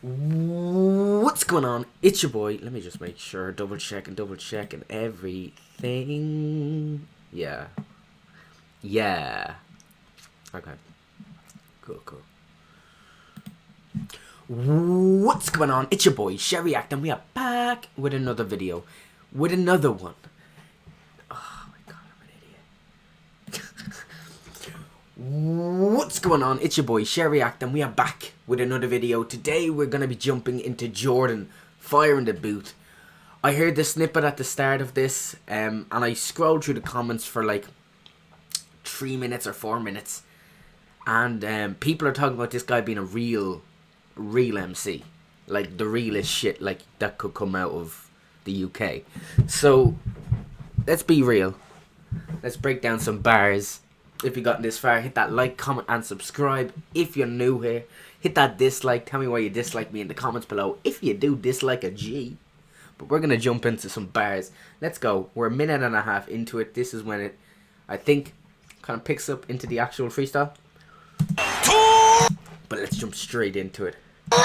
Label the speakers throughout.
Speaker 1: What's going on? It's your boy. Let me just make sure, double check and everything. Yeah. Okay. Cool. What's going on? It's your boy Shay, and we are back with another video, with another one. Oh my god, I'm an idiot. What's going on? It's your boy Shay, and we are back with another video. Today we're gonna be jumping into Jordan firing the boot. I heard the snippet at the start of this, and I scrolled through the comments for like 3 minutes or 4 minutes, and people are talking about this guy being a real MC, like the realest shit like that could come out of the UK. So let's be real, let's break down some bars. If you got this far, hit that like, comment and subscribe. If you're new here, hit that dislike. Tell me why you dislike me in the comments below if you do dislike a G. But we're gonna jump into some bars. Let's go. We're a minute and a half into it. This is when it, I think, kind of picks up into the actual freestyle. But let's jump straight into it. Okay.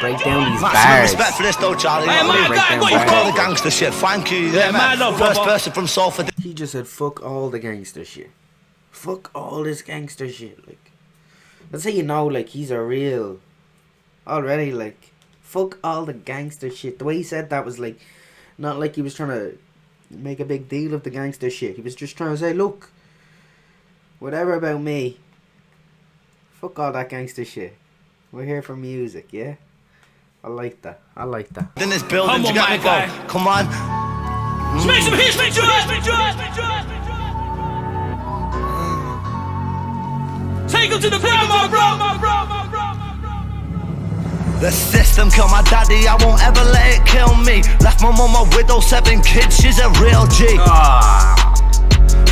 Speaker 1: Break down these bars.
Speaker 2: Respect for this though, Charlie.
Speaker 1: Hey,
Speaker 2: fuck all the gangster shit. Thank you. Yeah, man. First person from Salford.
Speaker 1: He just said, fuck all the gangster shit. Fuck all this gangster shit. Like, that's how you know, like, he's a real... Already, like, fuck all the gangster shit. The way he said that was, like, not like he was trying to make a big deal of the gangster shit. He was just trying to say, look, whatever about me, fuck all that gangster shit. We're here for music, yeah? I like that.
Speaker 2: In this building, you got me going. Come on.
Speaker 3: Make some history, Take him to the ground, my bro.
Speaker 2: The system killed my daddy, I won't ever let it kill me. Left my mom a widow, 7 kids, she's a real G.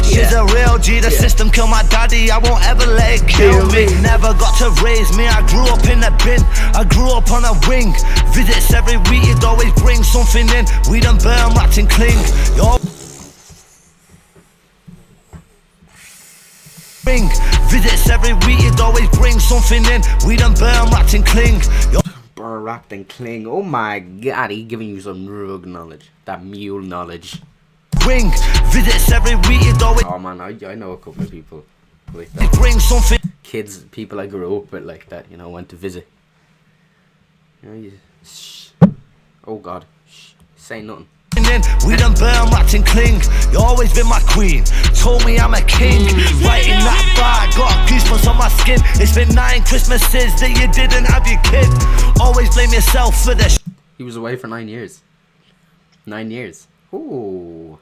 Speaker 2: She's a real G, the system killed my daddy, I won't ever let it kill me. Never got to raise me, I grew up in a bin, I grew up on a wing. Visits every week, you'd always bring something in. We done burn, rats and cling. Visits every week, you'd always bring something in. We done burn, rats and cling.
Speaker 1: Burn, rat and cling. Oh my god, he giving you some rug knowledge. That mule knowledge.
Speaker 2: Visits every week, you'd always...
Speaker 1: Oh man, I know a couple of people like that.
Speaker 2: Bring something.
Speaker 1: Kids, people I grew up with like that, you know, went to visit. You know, shh. Oh god, shh. Say nothing.
Speaker 2: We done burn, rats and cling. You always been my queen, told me I'm a king. Writing that bar, got goosebumps on my skin. It's been 9 Christmases that you didn't have your kid. Always blame yourself for this.
Speaker 1: He was away for 9 years. 9 years. Ooh.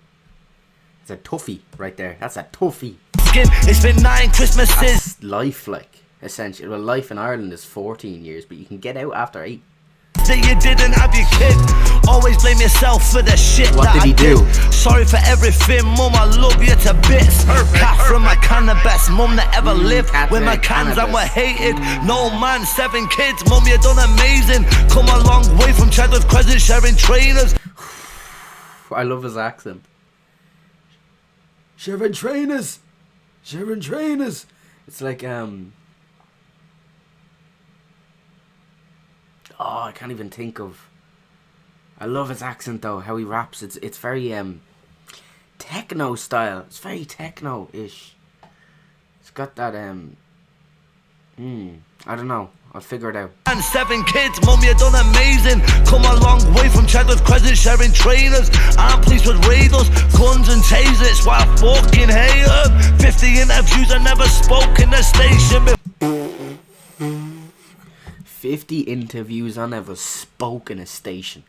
Speaker 1: It's a toughie right there. That's a toughie.
Speaker 2: It's been 9 Christmases.
Speaker 1: That's life, like, essentially. Well, life in Ireland is 14 years, but you can get out after 8.
Speaker 2: That you didn't have your kid. Always blame yourself for the shit.
Speaker 1: What did he do?
Speaker 2: Sorry for everything, mum, I love you to bits. Catherine McCann, the best mum that ever lived. With McCanns and we're hated. No man, 7 kids, mum, you done amazing. Come a long way from Chadwick Crescent, sharing trainers.
Speaker 1: I love his accent. Sharing trainers. It's like oh, I can't even think of. I love his accent though, how he raps. It's very techno style. It's very techno-ish. It's got that I don't know. I'll figure it out.
Speaker 2: And 7 kids, mum, you done amazing. Come a long way from Chadwick Crescent, sharing trainers. I'm pleased with raiders, guns and tasers. Why I fucking hate her. 50 interviews, I never spoke in the station before.
Speaker 1: 50 interviews, I never spoke in a station.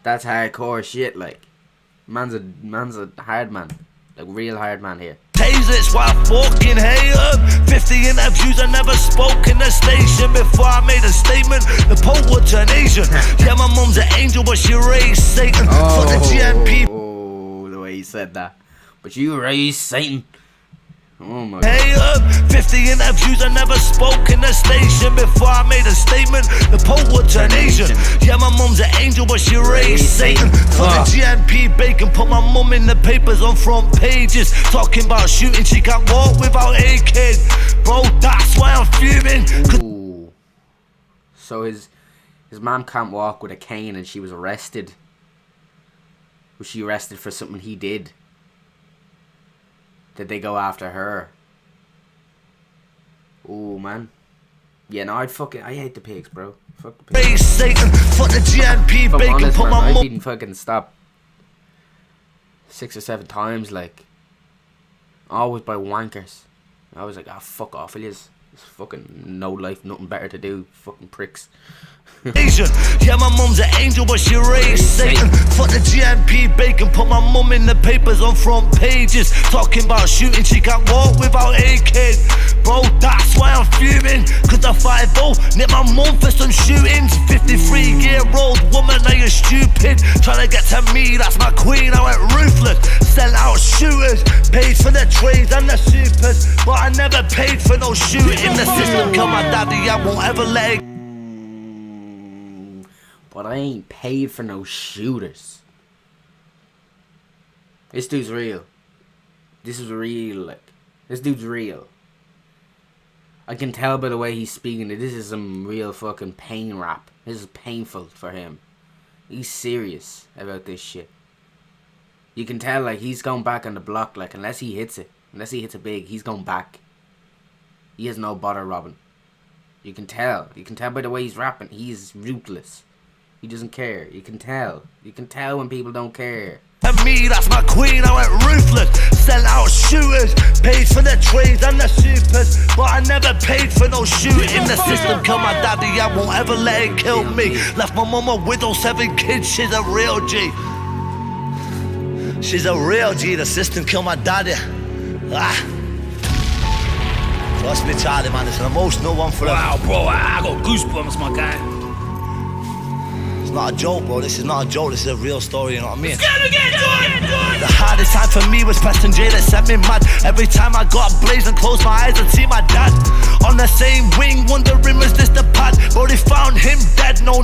Speaker 1: That's hardcore shit, like. Man's a hard man. Like, real hard man here.
Speaker 2: Tasers, why I fucking hate her. 50 interviews, I never spoke in the station before I made a statement. The Pope would turn Asian. Yeah, my mum's an angel, but she raised Satan. For the GMP.
Speaker 1: Oh, the way he said that. But you raised Satan. Oh my God.
Speaker 2: Hey, 50 interviews, I never spoke in the station before I made a statement. The Pope would turn Asian. Yeah, my mum's an angel, but she raised Satan. For the GNP bacon, put my mum in the papers on front pages. Talking about shooting, she can't walk without AK. Bro, that's why I'm fuming.
Speaker 1: Ooh. So his mom can't walk with a cane and she was arrested. Was she arrested for something he did? Did they go after her? Oh man. Yeah, no, I hate the pigs, bro. Fuck the pigs.
Speaker 2: Raised Satan. For the GNP
Speaker 1: If I'm
Speaker 2: bacon,
Speaker 1: honest,
Speaker 2: put
Speaker 1: man,
Speaker 2: my
Speaker 1: I
Speaker 2: mum.
Speaker 1: didn't fucking stop 6 or 7 times, like. Always by wankers. I was like, ah, fuck off, Elias. It's fucking no life, nothing better to do. Fucking pricks.
Speaker 2: Asian. Yeah, my mum's an angel, but she raised Satan. For the GNP bacon, put my mum in the papers on front pages. Talking about shooting, she can't walk without AK. Bro, that's why I'm fuming. Cause the 5-0 nicked my mum for some shootings. 53-year-old woman, now you're stupid. Trying to get to me, that's my queen, I went ruthless. Sell out shooters, paid for the trades and the supers, but I never paid for no shooting. The system killed my daddy, I won't ever let it.
Speaker 1: But I ain't paid for no shooters. This dude's real. This is real, like. This dude's real. I can tell by the way he's speaking that this is some real fucking pain rap. This is painful for him. He's serious about this shit. You can tell, like, he's going back on the block, like, unless he hits it big, he's going back. He has no bother robbing. You can tell by the way he's rapping, he's ruthless. He doesn't care. You can tell when people don't care.
Speaker 2: And me, that's my queen, I went ruthless. Sell out shooters, paid for the trades and the supers, but I never paid for no shooting. The system killed my daddy, I won't ever let it kill me. Left my mum a widow, 7 kids, she's a real G. She's a real G, the system killed my daddy. Trust me, Charlie, man, it's an emotional one for him.
Speaker 3: Wow, bro, I got goosebumps, my guy.
Speaker 2: It's not a joke, bro, this is not a joke, this is a real story, you know what I mean?
Speaker 3: Get it again, do it!
Speaker 2: The hardest time for me was Preston J that set me mad. Every time I got blazed and closed my eyes, I'd see my dad on the same wing, wondering was this the pad? But they found him dead, no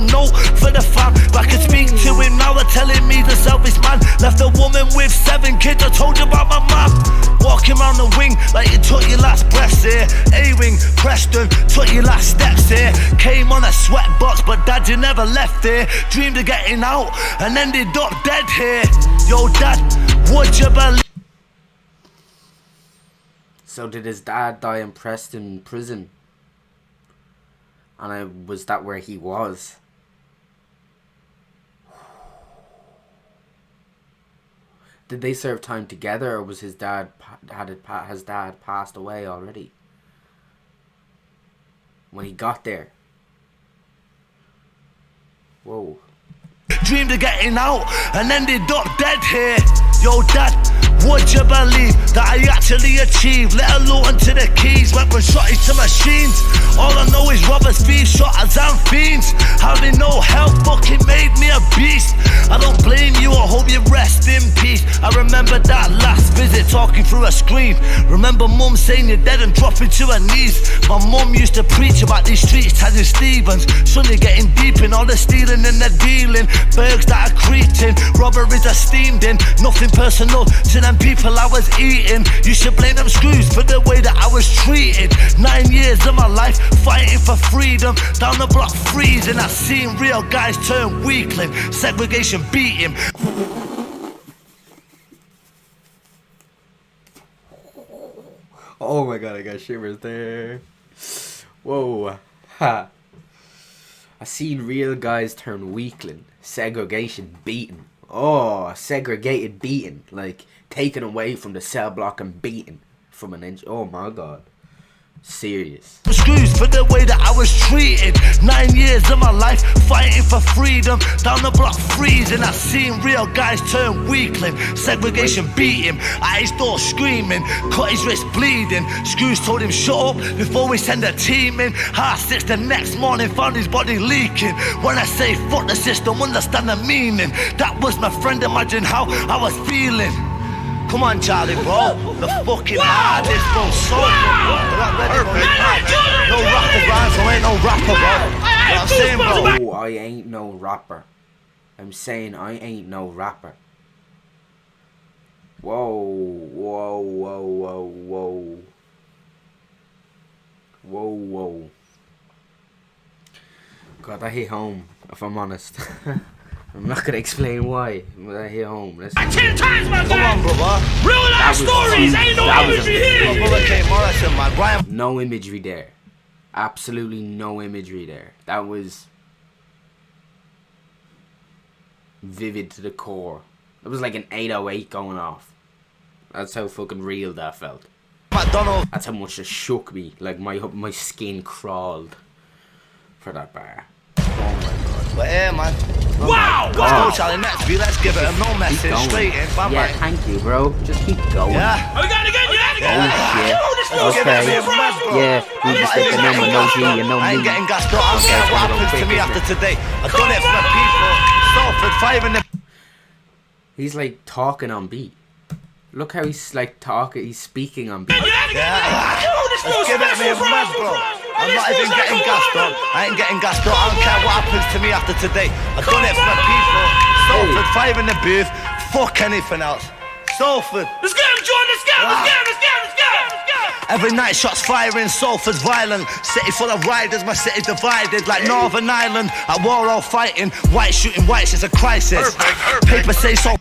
Speaker 2: for the fam. But I can speak to him now, they're telling me the selfish man left a woman with 7 kids, I told you about my mom. Walking around the wing like you took your last breaths here. A-wing, Preston, took your last steps here. Came on a sweat box, but dad, you never left there. Dreamed of getting out and ended up dead here. Yo, dad, would you believe?
Speaker 1: So did his dad die in Preston prison? And was that where he was? Did they serve time together, or was his dad has dad passed away already when he got there? Whoa.
Speaker 2: Dreamed of getting out and ended up dead here. Yo, dad, would you believe that I actually achieved? Let alone to the keys, weapon shotties to machines. All I know is robbers, thieves, shotters and fiends. Having no help fucking made me a beast. I don't blame you, I hope you rest in peace. I remember that last visit talking through a screen. Remember mum saying you're dead and dropping to her knees. My mum used to preach about these streets, Taddy Stevens. Sonny getting deep in all the stealing and the dealing. Bergs that are creeping, robberies are steamed in. Nothing personal to them people I was eating. You should blame them screws for the way that I was treated. 9 years of my life fighting for freedom. Down the block freezing, I've seen real guys turn weakling. Segregation beat him.
Speaker 1: Oh my god, I got shivers there. Whoa. Ha. I seen real guys turn weakling. Segregation beaten. Oh, segregated beaten. Like, taken away from the cell block and beaten from an inch. Oh my god. Serious.
Speaker 2: Screws for the way that I was treated. 9 years of my life fighting for freedom. Down the block freezing, I've seen real guys turn weakling. Segregation beat him, eyes door screaming, cut his wrist bleeding. Screws told him shut up before we send a team in. 6:30 the next morning, found his body leaking. When I say fuck the system, understand the meaning. That was my friend, imagine how I was feeling. Come on, Charlie, bro. The fucking hardest, bro. So they're not ready, bro. No rapper, bro. So ain't no rapper, bro. You know what I'm saying, bro?
Speaker 1: Oh, I ain't no rapper. I'm saying I ain't no rapper. Whoa, whoa, whoa, whoa, whoa. Whoa, whoa. God, that hit home, if I'm honest. I'm not gonna explain why, but that hit home. Listen.
Speaker 3: 10 times, my guy.
Speaker 2: Come on, brother.
Speaker 3: Real life stories. Ain't no imagery here.
Speaker 2: Brother K. Morrison, man. Brian.
Speaker 1: No imagery there. Absolutely no imagery there. That was vivid to the core. It was like an 808 going off. That's how fucking real that felt.
Speaker 2: McDonald.
Speaker 1: That's how much it shook me. Like my skin crawled for that bar. Oh my god.
Speaker 2: But yeah, man.
Speaker 3: Wow!
Speaker 2: Let's go, Charlie. Next view. Let's give it a no message.
Speaker 1: Going.
Speaker 2: Straight in. Bam,
Speaker 1: Yeah,
Speaker 2: bang.
Speaker 1: thank you, bro. Just keep going.
Speaker 2: Yeah.
Speaker 3: Oh, you got it again. You got it again.
Speaker 1: Oh shit. Okay. Yeah, you just get the number, no G, you know
Speaker 2: I ain't
Speaker 1: me.
Speaker 2: getting gassed up. I don't care what happens to me after today. I've done it for the people. Salford, 5 in the...
Speaker 1: He's like talking on beat. Look how he's like talking. He's speaking on beat.
Speaker 2: Yeah. Let's give it me a mad, bro. I'm not even getting gassed up. I ain't getting gassed up. I don't care what happens to me after today. I've done it for the people. Salford, 5 in the booth. Fuck anything else. Salford.
Speaker 3: Let's get him, Jordan. Let's get him. Let's get him. Let's get him. Let's get him. Let's get him.
Speaker 2: Every night shots firing, Salford's violent. City full of riders, my city divided like Northern Ireland. At war all fighting, white shooting whites is a crisis. Paper say so.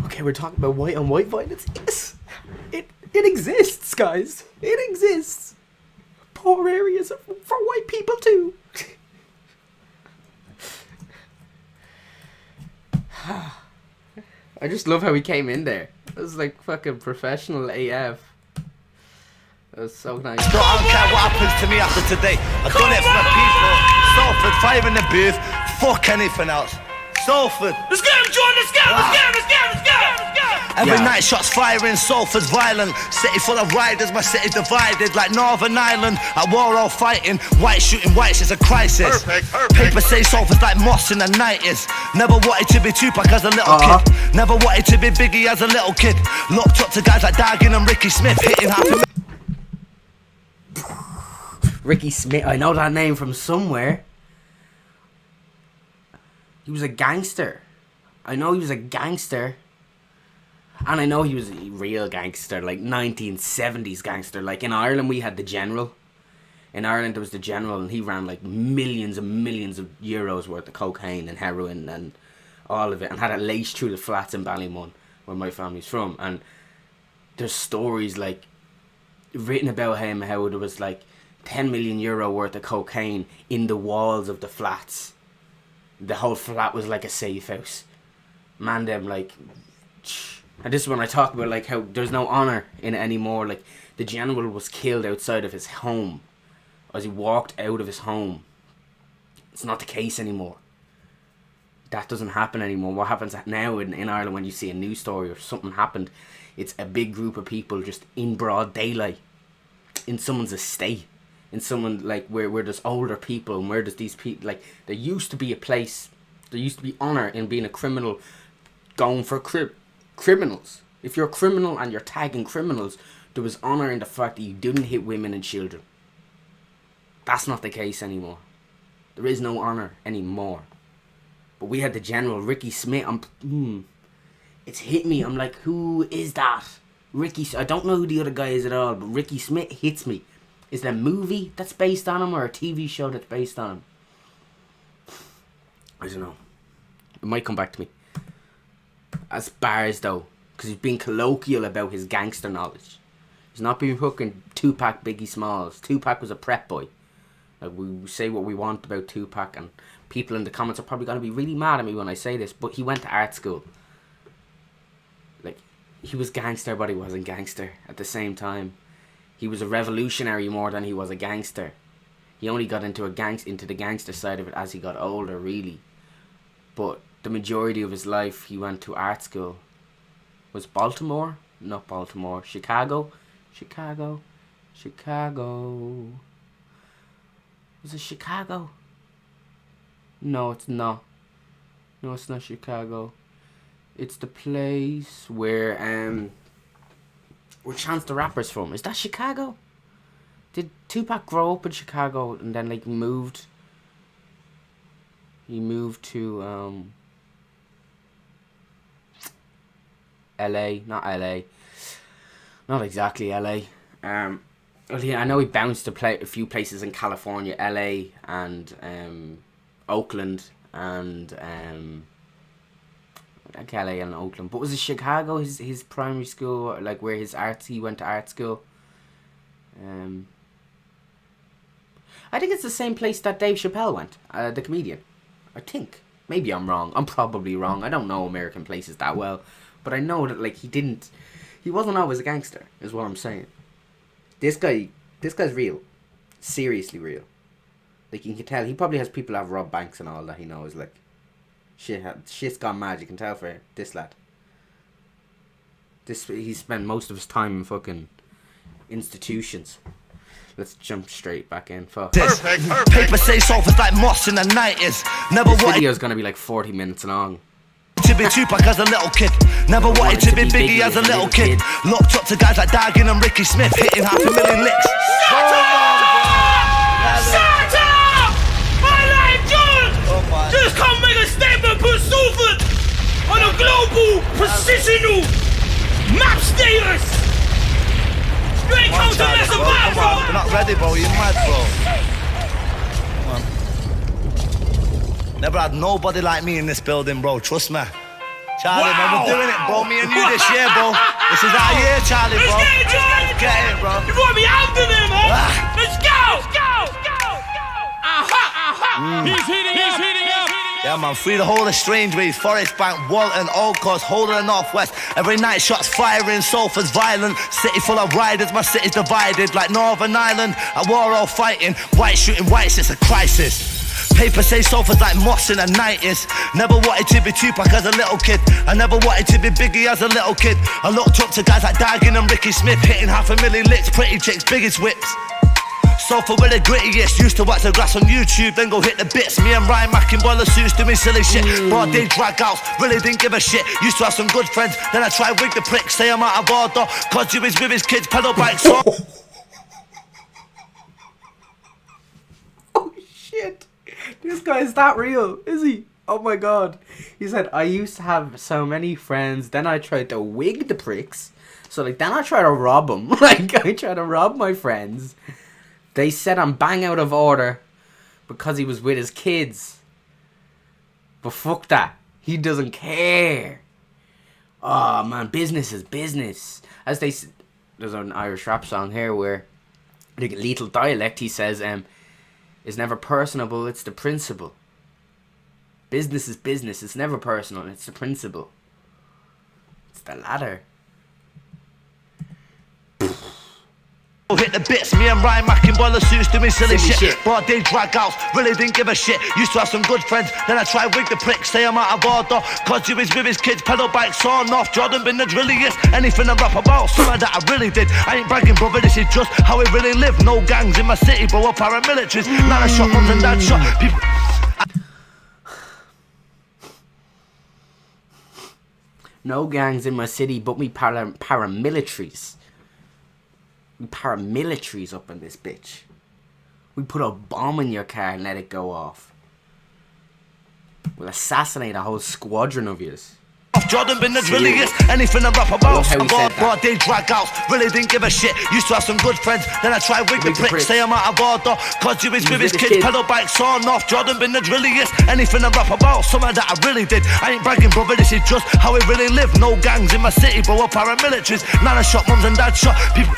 Speaker 1: Okay, we're talking about white on white violence. Yes, it exists, guys. It exists. Poor areas for white people too. I just love how he came in there. It was like fucking professional AF. That was so nice.
Speaker 2: I don't care what happens to me after today. I've done it for the people. Salford, 5 in the booth. Fuck anything else. Salford.
Speaker 3: Let's get him, Jordan. Let's get him. Let's get him. Let's get him. Let's get him. Let's get him.
Speaker 2: Every
Speaker 1: Yeah.
Speaker 2: night shots firing, Salford's violent. City full of riders, my city divided like Northern Ireland. At war all fighting, white shooting whites is a crisis. Paper say Salford's like Moss in the 90s. Never wanted to be Tupac as a little kid. Never wanted to be Biggie as a little kid. Looked up to guys like Dagan and Ricky Smith, hitting half a
Speaker 1: Ricky Smith. I know that name from somewhere. He was a gangster. I know he was a gangster. And I know he was a real gangster, like 1970s gangster. Like in Ireland we had the General. In Ireland there was the General and he ran like millions and millions of euros worth of cocaine and heroin and all of it. And had it laced through the flats in Ballymun, where my family's from. And there's stories like written about him, how there was like 10 million euro worth of cocaine in the walls of the flats. The whole flat was like a safe house. Man, them like... And this is when I talk about like how there's no honour in it anymore. Like the General was killed outside of his home as he walked out of his home. It's not the case anymore. That doesn't happen anymore. What happens now in Ireland when you see a news story or something happened, it's a big group of people just in broad daylight in someone's estate, in someone like where there's older people and where there's these people. Like there used to be a place, there used to be honour in being a criminal, going for criminals. If you're a criminal and you're tagging criminals, there was honour in the fact that you didn't hit women and children. That's not the case anymore. There is no honour anymore. But we had the General, Ricky Smith. It's hit me. I'm like, who is that? I don't know who the other guy is at all, but Ricky Smith hits me. Is there a movie that's based on him or a TV show that's based on him? I don't know. It might come back to me. As bars though, because he's being colloquial about his gangster knowledge. He's not being hooking Tupac, Biggie Smalls. Tupac was a prep boy. Like we say what we want about Tupac, and people in the comments are probably going to be really mad at me when I say this, but he went to art school. Like, he was gangster, but he wasn't gangster at the same time. He was a revolutionary more than he was a gangster. He only got into the gangster side of it as he got older, really. But the majority of his life, he went to art school. Was Baltimore? Not Baltimore. Chicago? Was it Chicago? No, it's not. No, it's not Chicago. It's the place where Chance the Rapper's from. Is that Chicago? Did Tupac grow up in Chicago and then like moved? He moved to LA, not LA. Not exactly LA. Well, yeah, I know he bounced to play a few places in California, LA and Oakland and like LA and Oakland. But was it Chicago his primary school, like where he went to art school? I think it's the same place that Dave Chappelle went, the comedian. I think. Maybe I'm wrong. I'm probably wrong. I don't know American places that well, but I know that like he wasn't always a gangster, is what I'm saying. This guy's real. Seriously real. Like, you can tell, he probably has people that have robbed banks and all that he knows, like, shit's gone mad, you can tell for this lad. He spent most of his time in fucking institutions. Let's jump straight back in. Fuck.
Speaker 2: Perfect. Paper say soft like moss in the 90s. Never
Speaker 1: This
Speaker 2: wanted
Speaker 1: video's gonna be like 40 minutes long.
Speaker 2: to be Tupac as a little kid. Never wanted to be Biggie as a little kid. Looked up to guys like Daggin and Ricky Smith, hitting 500,000 licks.
Speaker 3: Shut up! My name John! Just come make a statement pursuit on a global, positional map status! You ain't come to mess about, bro!
Speaker 2: We're not ready, bro. You're mad, bro. Come on. Never had nobody like me in this building, bro. Trust me. Charlie, man, we're doing it, bro. Me and you this year, bro. This is our year, Charlie, bro.
Speaker 3: Let's get it, John!
Speaker 2: Let's get it, bro.
Speaker 3: You want me after them, huh? Let's go! Aha! He's heating up!
Speaker 2: Yeah, man, free the whole of Strangeways, Forest Bank, Walton, Old Coast, whole of the Northwest. Every night shots firing, Salford's violent. City full of riders, my city's divided. Like Northern Ireland, at war all fighting. White shooting whites, it's a crisis. Paper say Salford's like moss in the 90s. Never wanted to be Tupac as a little kid. I never wanted to be Biggie as a little kid. I looked up to guys like Daggin and Ricky Smith, hitting 500,000 licks, pretty chicks, biggest whips. Salford with the grittiest, used to wax the grass on YouTube, then go hit the bits. Me and Ryan Mack in boiler suits doing silly shit. Broad day drag outs, really didn't give a shit. Used to have some good friends, then I tried wig the prick. Say I'm out of order, cause you is with his kids, pedal bikes. So
Speaker 1: Oh shit. This guy is that real, is he? Oh my god. He said, I used to have so many friends, then I tried to wig the pricks. So like, then I tried to rob them. Like, I tried to rob my friends. They said I'm bang out of order because he was with his kids. But fuck that. He doesn't care. Oh man, business is business. As they there's an Irish rap song here where the Lethal Dialect, he says, it's never personable, it's the principle. Business is business, it's never personal, it's the principle. It's the ladder.
Speaker 2: hit the bits, me and Ryan Mack in boiler suits doing silly shit. Broad day drag outs, really didn't give a shit. Used to have some good friends, then I tried wig the prick. Say I'm out of order, cause you is with his kids. Pedal bikes on off, Jordan been the drilliest. Anything I rap about, something that I really did. I ain't bragging, brother, this is just how we really live. No gangs in my city, but we're paramilitaries. Nana shot, mums and dad shot people.
Speaker 1: No gangs in my city, but me paramilitaries. We paramilitaries up in this bitch. We put a bomb in your car and let it go off. We'll assassinate a whole squadron of yous.
Speaker 2: Jordan been the drilliest, anything I rap about. Broad day drag outs, really didn't give a shit. Used to have some good friends, then I tried wig the prick. Say I'm out of order, cause you is with his kids. Pedal bikes on off, Jordan been the drilliest, anything I rap about. Something that I really did. I ain't bragging, brother, this is just how we really live. No gangs in my city, but we're paramilitaries. Nana shot, mums and dad shot people.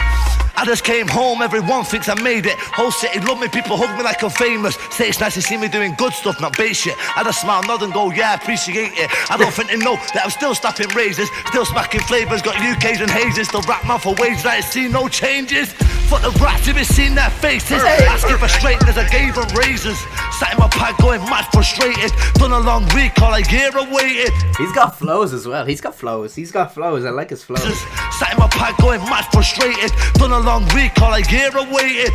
Speaker 2: I just came home, everyone thinks I made it. Whole city love me, people hug me like I'm famous. Say it's nice to see me doing good stuff, not base shit. I just smile, nod and go, yeah, appreciate it. I don't think they know that I'm still snapping razors, still smacking flavours, got UKs and hazes. Still rap man for wages, I ain't seen no changes. Fuck the rats, if you seen their faces. Asking for straightness, I gave them razors. Sat in my pad going mad frustrated. Done a long recall, a year awaited.
Speaker 1: He's got flows as well, he's got flows, I like his flows.
Speaker 2: Sat in my pad going mad frustrated. Done a long recall, a year awaited.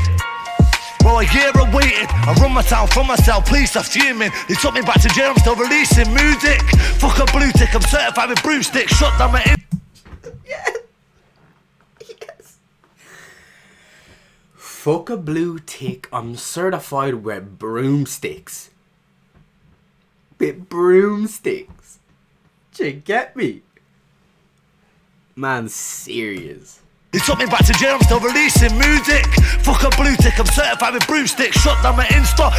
Speaker 2: bro, a year I waited. I run my town from myself, police are fuming. They took me back to jail, I'm still releasing music. Fuck a blue tick, I'm certified with broomstick. Shut down my
Speaker 1: Yes. Yes. Fuck a blue tick, I'm certified with broomsticks. With broomsticks. Do you get me? Man, serious.
Speaker 2: They took me back to jail, I'm still releasing music. Fuck a blue tick, I'm certified with broomstick. Shut down my Insta,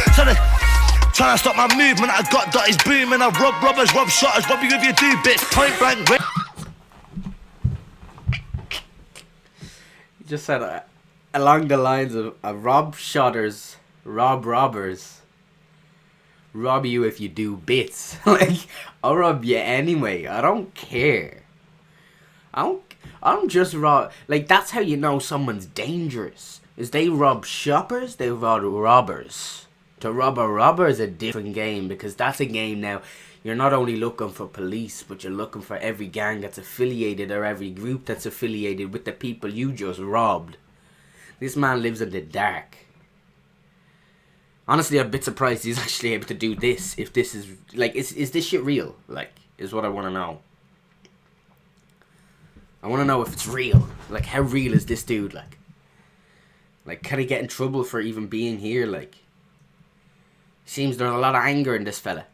Speaker 2: trying to stop my movement. I got dotties booming. I rob robbers, rob shotters, rob you if you do bits. Point blank.
Speaker 1: You just said along the lines of rob shotters, rob robbers, rob you if you do bits. Like, I'll rob you anyway. I don't care. I don't just rob. Like, that's how you know someone's dangerous. Is they rob shoppers, they rob robbers. To rob a robber is a different game, because that's a game now. You're not only looking for police, but you're looking for every gang that's affiliated, or every group that's affiliated with the people you just robbed. This man lives in the dark. Honestly, I'm a bit surprised he's actually able to do this. If this is, like, is this shit real? Like, is what I want to know. I want to know if it's real. Like, how real is this dude? Like, can he get in trouble for even being here? Like, seems there's a lot of anger in this fella.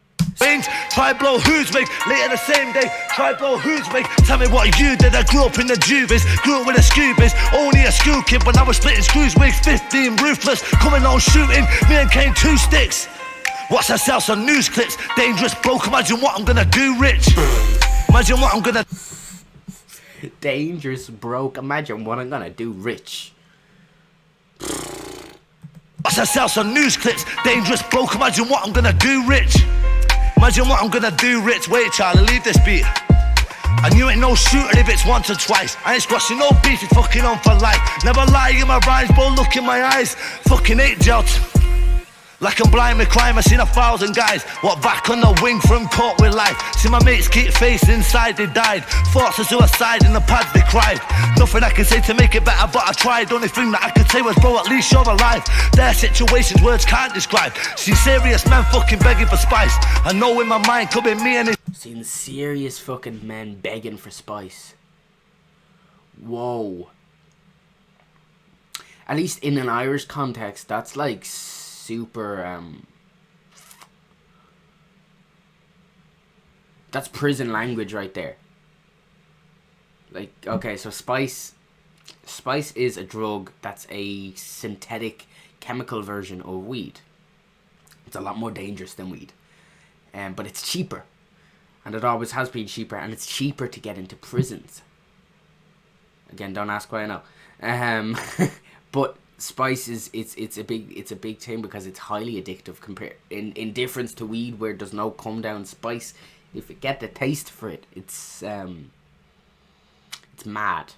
Speaker 2: Try blow who's wig, later the same day. Try blow who's wig, tell me what you did. I grew up in the juvies, grew up with the scoobies. Only a school kid when I was splitting screws, wigs 15, ruthless, coming on shooting. Me and Kane 2 sticks. Watch I sell some news clips. Dangerous broke, imagine what I'm gonna do rich. Imagine what I'm gonna.
Speaker 1: Dangerous broke, imagine what I'm gonna do rich.
Speaker 2: Watch I sell some news clips. Dangerous broke, imagine what I'm gonna do rich. Imagine what I'm gonna do rich. Wait Charlie, leave this beat. And you ain't no shooter if it's once or twice. I ain't squashing no beef, it's fucking on for life. Never lie in my rhymes, but look in my eyes. Fucking hate jelt. Like I'm blind with crime, I seen 1,000 guys walk back on the wing from court with life. See my mates keep face inside, they died. Thoughts of suicide in the pads, they cried. Nothing I can say to make it better, but I tried. Only thing that I could say was, bro, at least you're alive. Their situations words can't describe. See serious men fucking begging for spice. I know in my mind could be me and it.
Speaker 1: Seen serious fucking men begging for spice. Whoa. At least in an Irish context, that's like super, that's prison language right there. Like, okay, so spice is a drug that's a synthetic chemical version of weed. It's a lot more dangerous than weed, but it's cheaper, and it always has been cheaper, and it's cheaper to get into prisons. Again, don't ask why I know. But spice is it's a big thing because it's highly addictive compared in difference to weed, where there's no come down. Spice, if you get the taste for it, it's mad.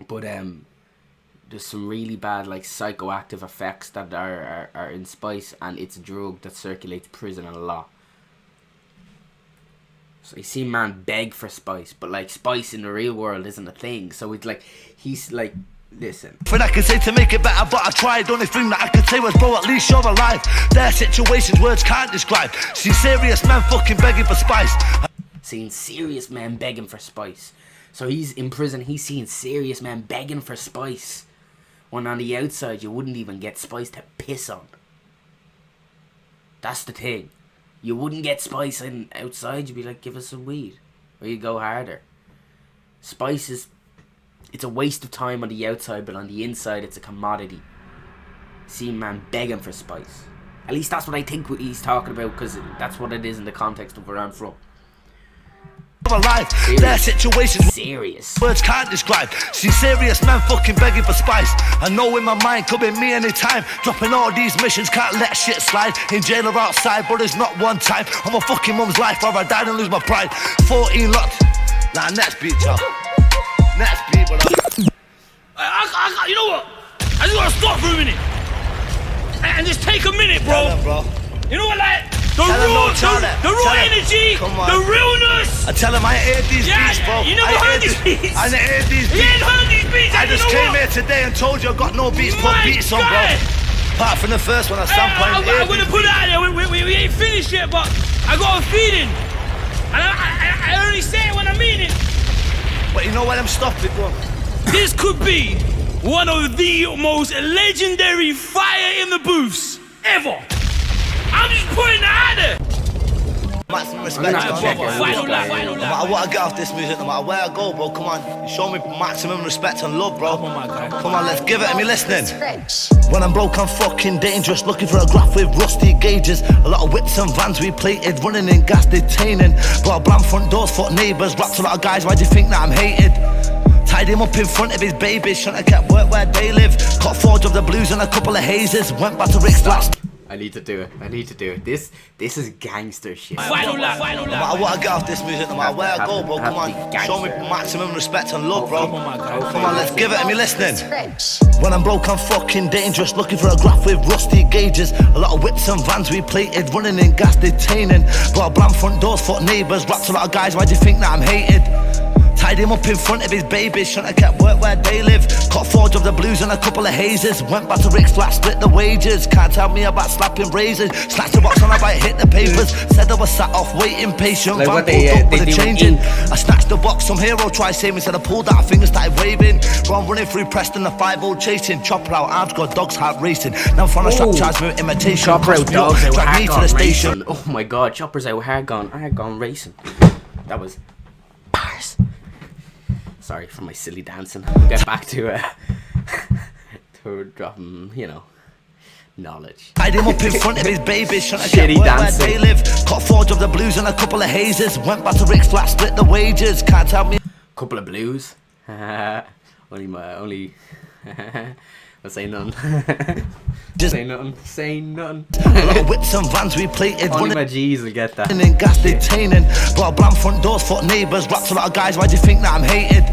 Speaker 1: But there's some really bad like psychoactive effects that are in spice, and it's a drug that circulates prison a lot. So you see man beg for spice, but like spice in the real world isn't a thing. So it's like he's like, listen.
Speaker 2: Nothing I can say to make it better, but I tried. Only thing that I could say was, bro, at least you're alive. Their situations words can't describe. See serious men fucking begging for spice.
Speaker 1: Seen serious men begging for spice. So he's in prison, he's seen serious men begging for spice, when on the outside you wouldn't even get spice to piss on. That's the thing. You wouldn't get spice in outside, you'd be like, give us some weed, or you go harder. Spice is, it's a waste of time on the outside, but on the inside it's a commodity. See man begging for spice. At least that's what I think what he's talking about, because that's what it is in the context of where I'm from.
Speaker 2: Alive, their situations
Speaker 1: serious
Speaker 2: words can't describe. See serious men fucking begging for spice. I know in my mind could be me anytime. Dropping all these missions, can't let shit slide. In jail or outside, but it's not one time. On my fucking mum's life, or I died and lose my pride. 14 locked. Nah, next beat, y'all. Next beat, but
Speaker 3: I you know what? I just gotta stop for a minute and just take a minute, bro.
Speaker 2: bro.
Speaker 3: You know what, like the raw energy, the realness.
Speaker 2: I tell him I ain't heard these beats, bro.
Speaker 3: You never heard these beats.
Speaker 2: I ain't heard these beats.
Speaker 3: You ain't heard these beats.
Speaker 2: I just came here today and told you I got no beats. Put beats on, bro. Apart from the first one, at some point.
Speaker 3: I'm gonna put it out there. We ain't finished yet, but I got a feeling. And I only say it when I mean it.
Speaker 2: But you know what? I'm stopping, bro.
Speaker 3: This could be one of the most legendary fire in the booths ever. I'm just putting it out there.
Speaker 2: Maximum respect,
Speaker 3: Final
Speaker 2: no
Speaker 3: lap.
Speaker 2: matter what I get off this music, no matter where I go, bro, come on, show me maximum respect and love, bro. Come on, let's give it. Are me listening? When I'm broke, I'm fucking dangerous. Looking for a graph with rusty gauges. A lot of whips and vans we plated, running in gas detaining. Brought a bland front doors, fuck neighbours. Rapped a lot of guys, why do you think that I'm hated? Tied him up in front of his babies, trying to get work where they live. Caught 4 of the blues and a couple of hazes. Went back to Rick's last.
Speaker 1: I need to do it. This is gangster shit.
Speaker 3: Final lap.
Speaker 2: No matter what I get off this music, no matter where I go, bro, come on, show me maximum respect and love, bro. Come on, let's give it. Are me listening? When I'm broke, I'm fucking dangerous. Looking for a graph with rusty gauges. A lot of whips and vans we plated, running in gas detaining. Brought a bland front doors, fuck neighbours. Rapped a lot of guys, why do you think that I'm hated? Tied him up in front of his babies, trying to get work where they live. Caught 4 of the blues and a couple of hazes. Went back to Rick's flat, split the wages. Can't tell me about slapping razors. Snatched the box on a bite, hit the papers. Said I was sat off waiting patient.
Speaker 1: Like
Speaker 2: Van
Speaker 1: what
Speaker 2: pulled up with
Speaker 1: they
Speaker 2: a
Speaker 1: do
Speaker 2: changing.
Speaker 1: in-
Speaker 2: I snatched the box, some hero tried saving me. Said I pulled out a finger, started waving. Bro, I'm running through Preston, the 5-0 chasing. Chopper out, arms got dogs heart racing. Now I'm trying to strap charge with imitation.
Speaker 1: Chopper out, dogs out,
Speaker 2: drag me to the station.
Speaker 1: Oh my god, Chopper's out, hard gone racing. That was bars. Sorry for my silly dancing. We'll get back to to dropping, you know, knowledge.
Speaker 2: Tied him up in front of his babies, trying to
Speaker 1: Shitty
Speaker 2: get work
Speaker 1: dancing.
Speaker 2: where they live. Caught 4 of the blues and a couple of hazes. Went back to Rick's flat, split the wages. Can't tell me.
Speaker 1: Couple of blues. only. I'll say none.
Speaker 2: Just
Speaker 1: say nothing.
Speaker 2: a lot of whips and vans we plated,
Speaker 1: Only
Speaker 2: running
Speaker 1: my G's will get that.
Speaker 2: in gas detaining. Brought a bland front doors, fuck neighbours. Rapped a lot of guys, why do you think that I'm hated?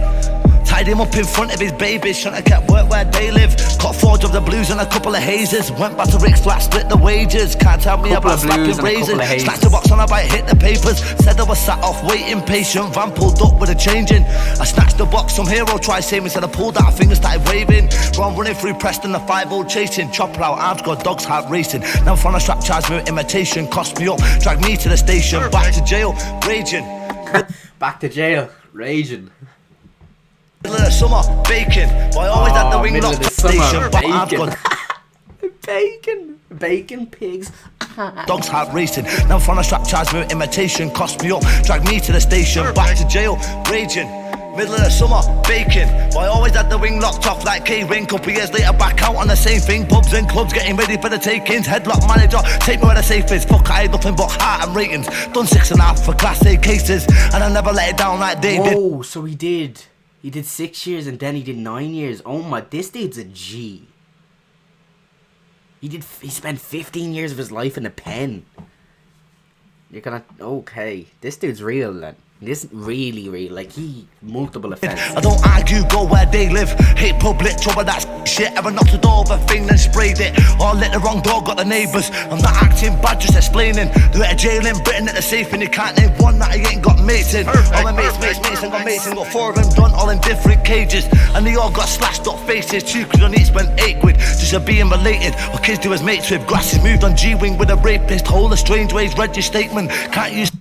Speaker 2: Tied him up in front of his babies, trying to get work where they live. Caught 4 of the blues and a couple of hazes. Went back to Rick's flat, split the wages. Can't tell me
Speaker 1: Couple
Speaker 2: about
Speaker 1: of blues
Speaker 2: slapping
Speaker 1: and a couple
Speaker 2: razors.
Speaker 1: of hazes.
Speaker 2: Snatched the box on a bite, hit the papers. Said I was sat off waiting patient. Van pulled up with a changing. I snatched the box, some hero tried saving me. Said I pulled out a finger, started waving. Bro, I'm running through Preston, the 5-0 chasing. Chopper out, arms got dogs heart racing. Now I'm trying to strap charge with imitation. Cost me up, drag me to the station. Back to jail, raging.
Speaker 1: Back to jail, raging.
Speaker 2: Middle of the summer, baking. Boy, always had the wing
Speaker 1: middle
Speaker 2: locked
Speaker 1: of the summer,
Speaker 2: station. But I've got
Speaker 1: bacon pigs.
Speaker 2: dogs heart racing. Now I'm trying to strap charge with imitation. Cost me up, drag me to the station. Back to jail, raging. Middle of the summer, baking. Boy, always had the wing locked off like K-Ring. Couple years later, back out on the same thing. Pubs and clubs getting ready for the take-ins. Headlock manager, take me where the safe is. Fuck, I had nothing but heart and ratings. Done 6.5 for class A cases, and I never let it down like they did.
Speaker 1: Whoa, so he did 6 years and then he did 9 years. Oh my, this dude's a G. He spent 15 years of his life in a pen. You're gonna, okay, this dude's real then. This really real, like he, multiple offences.
Speaker 2: I don't argue, go where they live. Hate public trouble, that's shit. Ever knocked the door of a thing, then sprayed it. Or lit the wrong door, got the neighbours. I'm not acting bad, just explaining. They're at a jail in Britain at the safe, and you can't name one that I ain't got mates in. All my mates and got mates in. Got 4 of them done, all in different cages. And they all got slashed up faces. 2 kids on each spent 8 quid. Just for being related. What kids do as mates with. Glasses moved on G-Wing with a rapist. Whole of strange ways, read your statement. Can't use.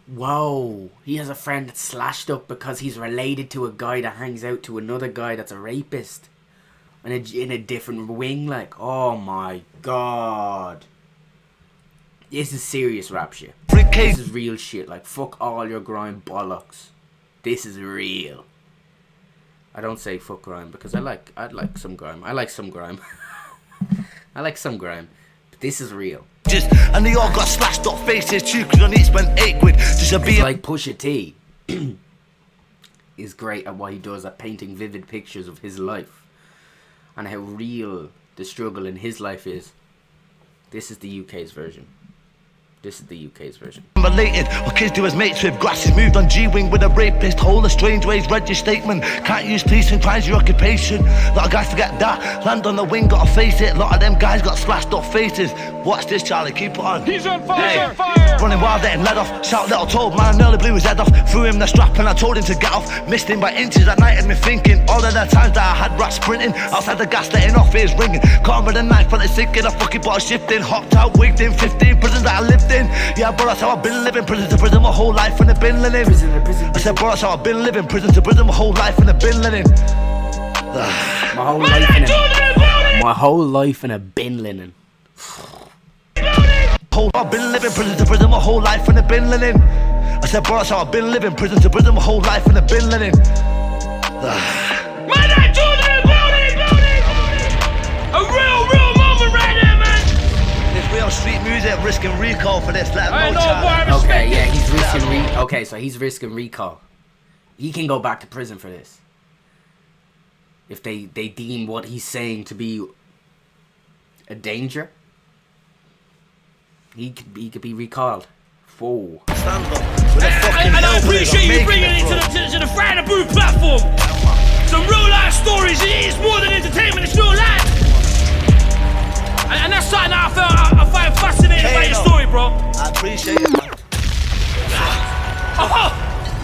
Speaker 1: Whoa, he has a friend that's slashed up because he's related to a guy that hangs out to another guy that's a rapist. In a different wing, like, oh my god. This is serious rap shit. This is real shit, like, fuck all your grime bollocks. This is real. I don't say fuck grime because I'd like some grime. I like some grime. I like some grime. But this is real.
Speaker 2: And they all got slashed up faces. 2 kids on each spent 8 quid. Just to be
Speaker 1: like Pusha T is great at what he does at painting vivid pictures of his life and how real the struggle in his life is. This is the UK's version. This is the UK's version.
Speaker 2: Related, what kids do as mates with grasses. Moved on G-Wing with a rapist. Hold a strange ways, read your statement. Can't use police and crimes your occupation. Lot of guys forget that. Land on the wing, gotta face it. Lot of them guys got slashed off faces. Watch this, Charlie, keep it on.
Speaker 3: He's on fire, he's on fire.
Speaker 2: Running wild, getting led off. Shout little told, man, I nearly blew his head off. Threw him the strap and I told him to get off. Missed him by inches, that night had me thinking. All of the times that I had rats sprinting. Outside the gas, letting off, ears ringing. Caught him with a knife, but it's sinking. I fucking bought a shifting. Hopped out, wigged in 15 prisons that I lived in. Yeah, but that's how I've been living. Prison to prison my whole life and I've been living. I said, bro, that's how I've been living. Prison to prison my whole life and I've been living.
Speaker 1: My whole life in a... My whole life in a bin linen.
Speaker 2: I've been living prison to prison my whole life and I've been living. I said, bro, that's how I've been living. Prison to prison my whole life and I've been living.
Speaker 3: Man, that Jordan building! A real moment right there, man!
Speaker 2: It's real street music, risking recall for this. Let him know,
Speaker 3: Charlie.
Speaker 1: Okay, yeah, he's risking okay, so he's risking recall. He can go back to prison for this. If they deem what he's saying to be a danger, he could be recalled. Whoa.
Speaker 2: Stand up. And
Speaker 3: I appreciate you bringing it to the Friday Brew platform. Some real life stories. It's more than entertainment, it's real life. And that's something that I find fascinating about your story, bro.
Speaker 2: I appreciate it, man.
Speaker 3: Oh,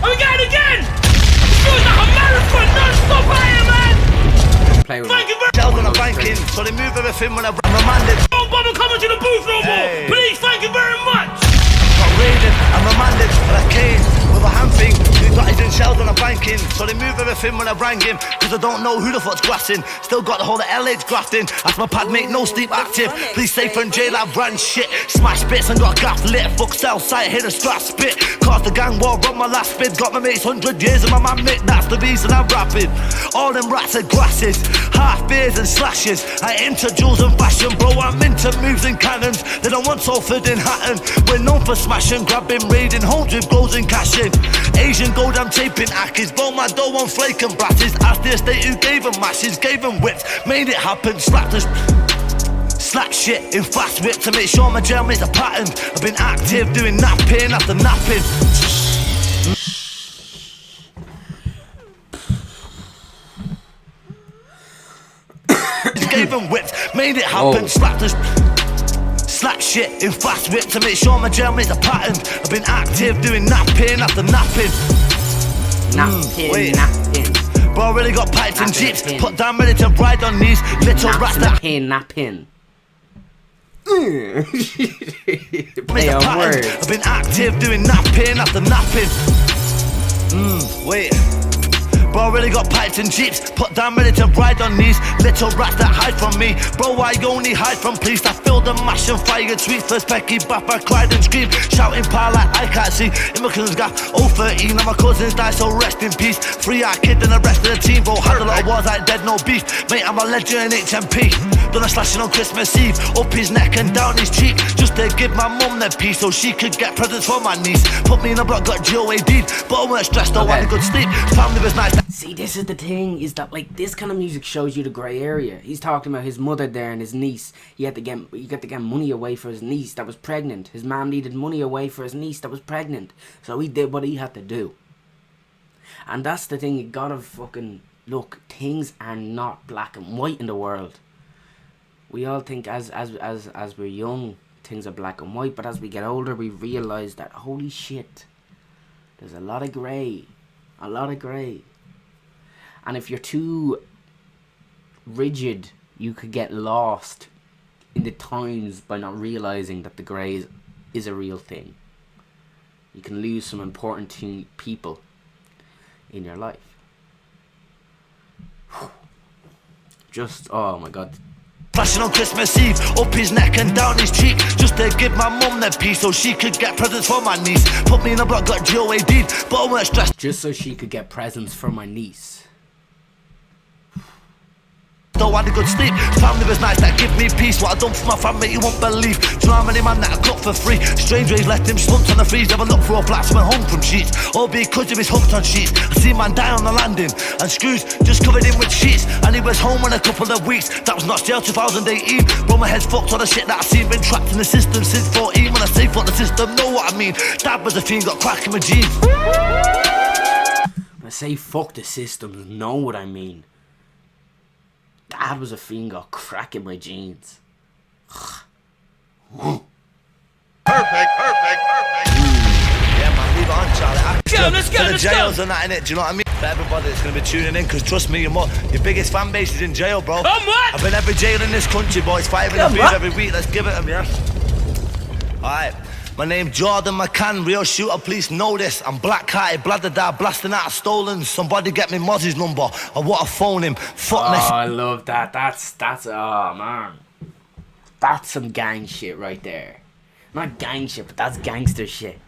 Speaker 3: we got it again! It feels like a marathon non-stop out here, man!
Speaker 1: Play with
Speaker 3: Thank you very
Speaker 2: Shells on a banking, so they move everything when I'm remanded.
Speaker 3: Don't bother coming to the booth no more. Please, thank you very much.
Speaker 2: Got raided, I'm remanded, but I came with a hand thing. Two dotties and shells on a banking, so they move everything when I rang him. Cause I don't know who the fuck's grassing. Still got the whole of LH grafting. Ask my pad, make no sleep active. Please safe from jail, I ran shit. Smash bits and got gaff lit. Fuck cell site, hit a strap spit. Caused the gang war, run my last bid. Got my mates 100 years and my man Mick, that's the reason I'm rapping. All them rats are glasses, half beers and slashes. I into jewels and fashion, bro, I'm into moves and cannons. They don't want Salford in Hatton. We're known for smashing, grabbing, raiding, homes with goals and cashing. Asian gold, I'm taping ackies. Blow my dough on flake and brasses. Ask the estate who gave them mashes, gave them whips, made it happen, slapped us. Slack shit in fast whip to make sure my gel makes a pattern. I've been active doing napping after napping. Gave them whips, made it happen, slapped us. Slack shit in fast whip to make sure my gel makes a pattern. I've been active doing napping after napping.
Speaker 1: napping.
Speaker 2: Bro, really got pipes and jeeps. Put down ready to ride on these little rats that
Speaker 1: napping.
Speaker 2: Play a word. I've been active doing napping after napping. Wait. Bro, really got pipes and jeeps. Put down ready to ride on these little rats that hide from me. Bro, I only hide from police. I feel the mash and fire tweet. First Becky bap, I cried and screamed, shouting power like I can't see. In my cousin's gap, 013, and my cousins die, so rest in peace. Free our kid and the rest of the team. Bro, had a lot of wars like dead, no beef. Mate, I'm a legend in HMP. Done a slashing on Christmas Eve. Up his neck and down his cheek. Just to give my mum the peace so she could get presents for my niece. Put me in a block, got GOA deed. But I weren't stressed, I had a good sleep. Family was nice.
Speaker 1: See, this is the thing, is that like this kind of music shows you the grey area. He's talking about his mother there and his niece. He got to get money away for his niece that was pregnant. His mom needed money away for his niece that was pregnant. So he did what he had to do. And that's the thing, you gotta fucking look, things are not black and white in the world. We all think as we're young, things are black and white, but as we get older we realise that holy shit, there's a lot of grey. A lot of grey. And if you're too rigid, you could get lost in the times by not realising that the grey is a real thing. You can lose some important people in your life. Just, oh my god.
Speaker 2: Flashing on Christmas Eve, up his neck and down his cheek. Just to give my mum the peace so she could get presents for my niece. Put me in a block, got GOA deed, but I weren't stressed.
Speaker 1: Just so she could get presents for my niece.
Speaker 2: though I had a good sleep. Family was nice, that give me peace. What I done for my family, you won't believe. Do you know how many man that I cut for free? Strange ways left him slumped on the freeze. Never looked for a flats, went home from sheets. All because of his hooked on sheets. I see man die on the landing, and screws just covered in with sheets. And he was home in a couple of weeks. That was not still 2018. Bro, my head's fucked on the shit that I've seen. Been trapped in the system since 14. When I say fuck the system, know what I mean. Dad was a fiend, got crack in my jeans.
Speaker 1: When I say fuck the system, know what I mean. Dad was a fiend, got crack in my jeans.
Speaker 2: Perfect. Yeah, man, leave it on, Charlie.
Speaker 3: Let's go,
Speaker 2: the jails and that, innit? Do you know what I mean? For everybody that's going to be tuning in, because trust me, your biggest fan base is in jail, bro.
Speaker 3: What?
Speaker 2: I've been every jail in this country, boys. 5 in the beef every week. Let's give it them, yeah? Alright. My name's Jordan McCann, real shooter, please know this. I'm black-hearted, bladder dad, blasting out stolen. Somebody get me Mozzie's number. I want to phone him. Fuck me.
Speaker 1: Oh, I love that. That's, oh man. That's some gang shit right there. Not gang shit, but that's gangster shit.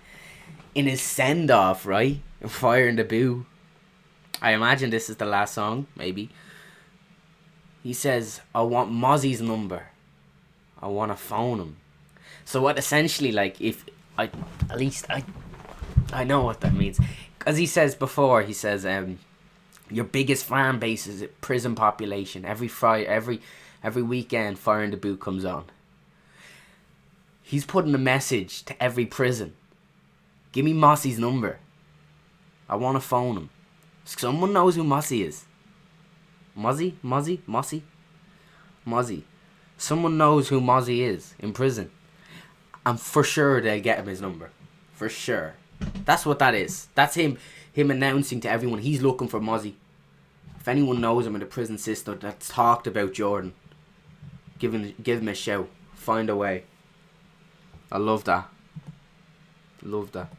Speaker 1: In his send-off, right? Fire in the Boo. I imagine this is the last song, maybe. He says, I want Mozzie's number. I want to phone him. So what essentially, like, if I know what that means, because he says before, he says, your biggest fan base is prison population. Every Friday, every weekend, Fire in the Boot comes on. He's putting a message to every prison. Give me Mossy's number. I want to phone him. Someone knows who Mossy is. Mossy. Someone knows who Mozzie is in prison. And for sure they'll get him his number. For sure. That's what that is. That's him announcing to everyone he's looking for Mozzie. If anyone knows him in the prison system that's talked about Jordan, give him a shout. Find a way. I love that. Love that.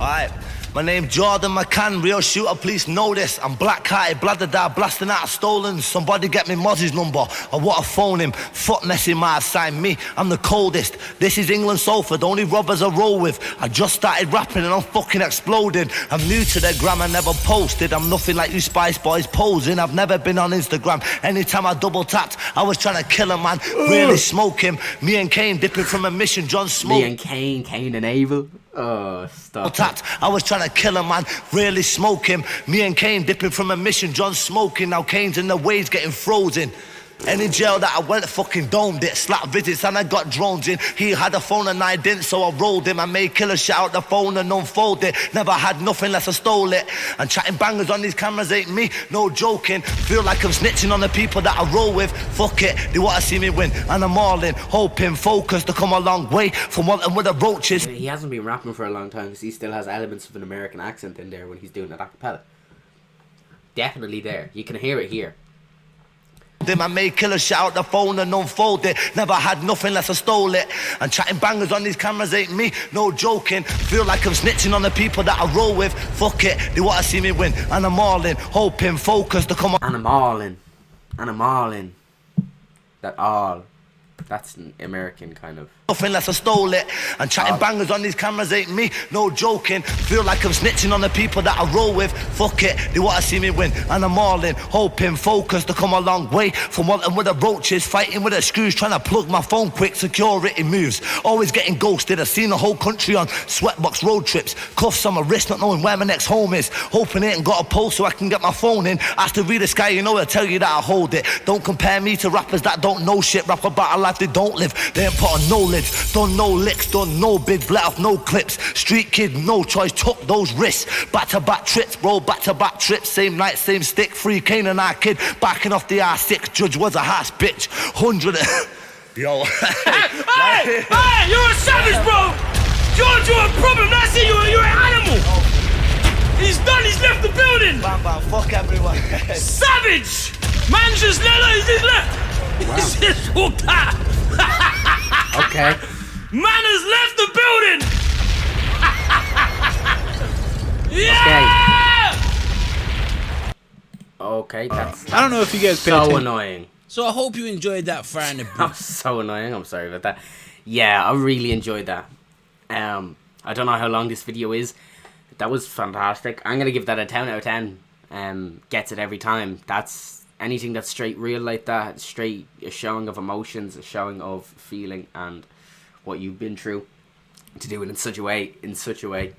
Speaker 2: Alright, my name's Jordan McCann, real shooter, please know this. I'm black-hearted, bladder dad, blasting out stolen. Somebody get me Mozzie's number. I want to phone him. Fuck messy might sign me. I'm the coldest. This is England Salford, only robbers I roll with. I just started rapping and I'm fucking exploding. I'm new to the gram, I never posted. I'm nothing like you Spice Boys posing. I've never been on Instagram. Anytime I double tapped, I was trying to kill a man, really smoke him. Me and Kane dipping from a mission, John Smoke.
Speaker 1: Me and Kane and Abel. Oh, stop.
Speaker 2: Tapped. I was trying to kill a man, really smoke him. Me and Kane dipping from a mission, John smoking. Now Kane's in the waves getting frozen. Any jail that I went, fucking domed it. Slap visits and I got drones in. He had a phone and I didn't, so I rolled him. I made killer shout out the phone and unfold it. Never had nothing unless I stole it. And chatting bangers on these cameras ain't me, no joking. Feel like I'm snitching on the people that I roll with. Fuck it, they want to see me win. And I'm all in, hoping, focused to come a long way from wanting with the roaches.
Speaker 1: He hasn't been rapping for a long time because he still has elements of an American accent in there when he's doing it a cappella. Definitely there. You can hear it here.
Speaker 2: I made killer shout out the phone and unfold it. Never had nothing unless I stole it. And chatting bangers on these cameras ain't me, no joking. Feel like I'm snitching on the people that I roll with. Fuck it, they want to see me win. And I'm all in, hoping, focused to come on.
Speaker 1: And I'm all in. That all. That's an American kind of.
Speaker 2: Nothing unless I stole it. And chatting bangers on these cameras ain't me, no joking. Feel like I'm snitching on the people that I roll with. Fuck it, they want to see me win. And I'm all in, hoping, focused to come a long way from wanting with the roaches, fighting with the screws, trying to plug my phone quick, security moves. Always getting ghosted, I've seen the whole country on sweatbox road trips. Cuffs on my wrist, not knowing where my next home is. Hoping it ain't got a pulse so I can get my phone in. Ask to read the sky, you know I'll tell you that I hold it. Don't compare me to rappers that don't know shit. Rap about a life they don't live. They ain't put on no lids. Done no licks, done no bids, let off no clips. Street kid, no choice, took those risks. Back-to-back trips, bro, back-to-back trips. Same night, same stick, free Kane and our kid. Backing off the R6, judge was a harsh bitch. 100 Yo.
Speaker 3: Hey, you're a savage, bro. George, you're a problem. That's it, you're an animal. He's done, he's left the building.
Speaker 2: Bam, bam, fuck everyone.
Speaker 3: Savage. Man just left.
Speaker 1: Wow.
Speaker 3: He's just walked out.
Speaker 1: Okay.
Speaker 3: Man has left the building. Yeah.
Speaker 1: Okay, that's
Speaker 4: I don't know if you guys paid
Speaker 1: so
Speaker 4: attention.
Speaker 1: annoying.
Speaker 4: So I hope you enjoyed that Fire in the
Speaker 1: I'm
Speaker 4: Boot.
Speaker 1: so annoying. I'm sorry about that. Yeah, I really enjoyed that. I don't know how long this video is. That was fantastic. I'm gonna give that a 10 out of 10. Gets it every time. That's anything that's straight real like that, straight a showing of emotions, a showing of feeling and what you've been through, to do it in such a way.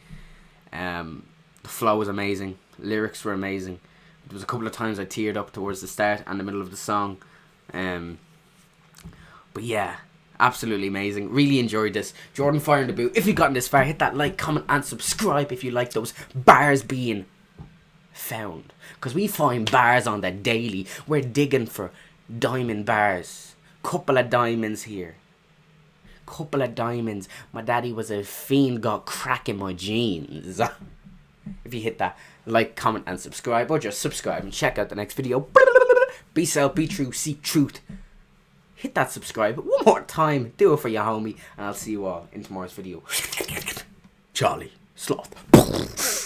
Speaker 1: The flow was amazing, lyrics were amazing. There was a couple of times I teared up towards the start and the middle of the song. But yeah, absolutely amazing. Really enjoyed this. Jordan firing the boot. If you've gotten this far, hit that like, comment and subscribe if you like those bars being found. Because we find bars on the daily. We're digging for diamond bars. Couple of diamonds here. Couple of diamonds. My daddy was a fiend, got crack in my jeans. If you hit that like, comment and subscribe, or just subscribe and check out the next video. Be self, be true, seek truth. Hit that subscribe one more time. Do it for your homie. And I'll see you all in tomorrow's video. Charlie Sloth.